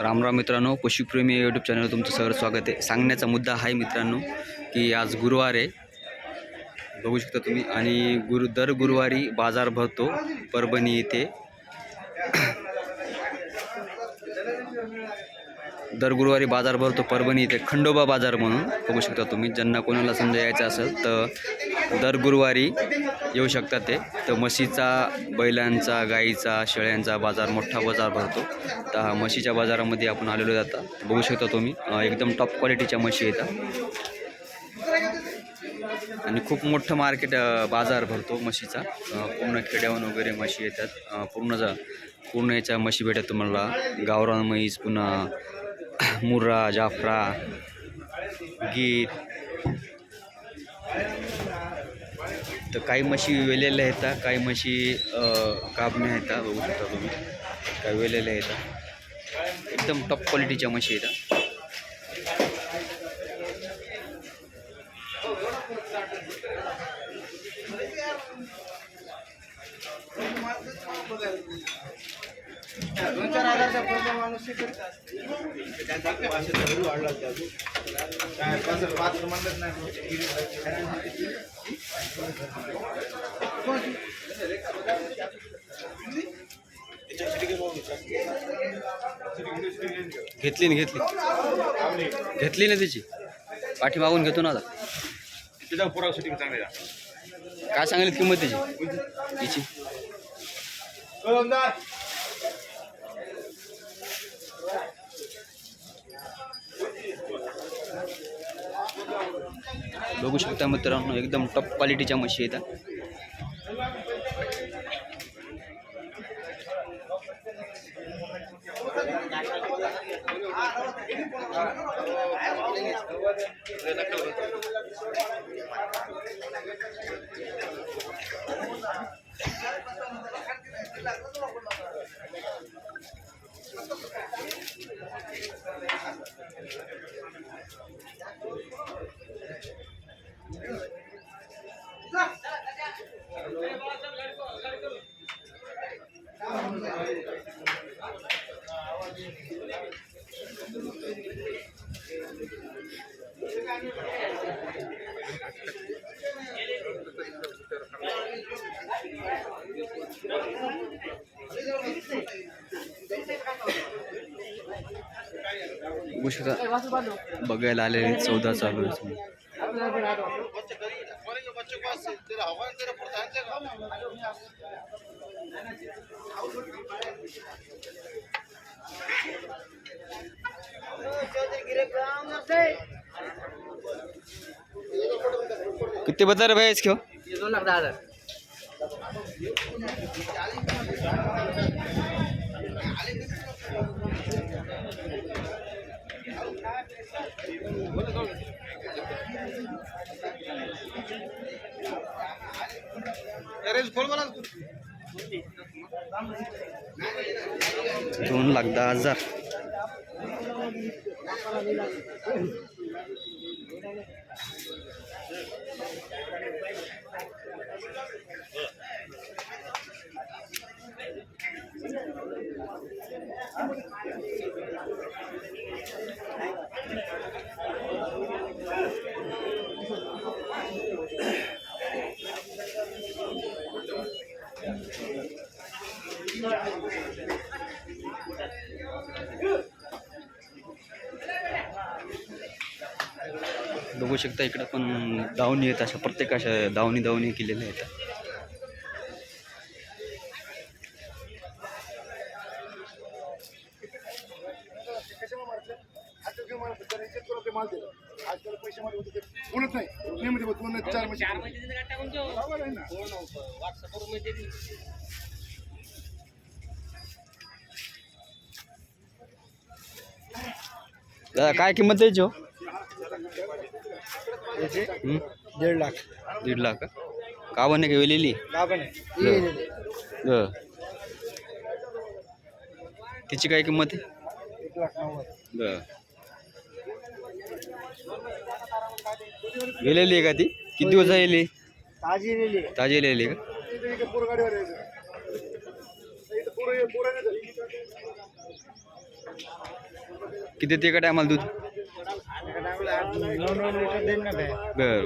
रामराम मित्रांनो, पशुप्रेमी YouTube channel तुमचं सहर्ष स्वागत आहे। सांगण्याचा मुद्दा आहे मित्रांनो की आज गुरुवार आहे, बघू शकता तुम्ही। आणि दर गुरुवारी बाजार भरतो परभणी येथे। दर गुरुवारी बाजार भरतो परभणी येथे, खंडोबा बाजार म्हणून बघू शकता तुम्ही। ज्यांना कोणाला समजा यायचं असेल तर दर गुरुवारी येऊ शकतात ते। तर म्हशीचा, बैलांचा, गाईचा, शेळ्यांचा बाजार, मोठा बाजार भरतो। तर हा म्हशीच्या बाजारामध्ये आपण आलेलो जाता, बघू शकता तुम्ही। एकदम टॉप क्वालिटीच्या म्हशी येतात आणि खूप मोठं मार्केट बाजार भरतो म्हशीचा। पूर्ण खेड्यावरून वगैरे म्हशी येतात। पूर्ण याच्या म्हशी भेटतात तुम्हाला। गावरान म्हैस, पुन्हा मुर्रा, जाफरा, गीर। तर काही म्हशी वेलेल्या आहेत, काही म्हशी काबण्या आहेत, बघू शकता तुम्ही। काही वेलेल्या आहेत, एकदम टॉप क्वालिटीच्या म्हशी आहेत। घेतली ना त्याची पाठी मागून घेतो ना आता। काय सांगेल किंमत त्याची? बघू शकता मित्रांनो, एकदम टॉप क्वालिटीच्या म्हशी आहेत। बघायला आलेले सौदा चालू आहे। कितने बता रहे भाई इसके? 2,10,000। $2,10,000। बघू शकता इकडे पण दावणी आहेत, अशा प्रत्येक अशा दावणी केलेल्या आहेत। दादा काय किंमत द्यायची हो? 1.5 लाख का? का बने का वेलेली? तिची काय किंमत आहे? 1,90,000। वेलेली आहे का ती? किती दिवस झाली? ताजी लिहिली का? किती ते एका आम्हाला दूध? नऊ लिटर देईन ना काय. बरं.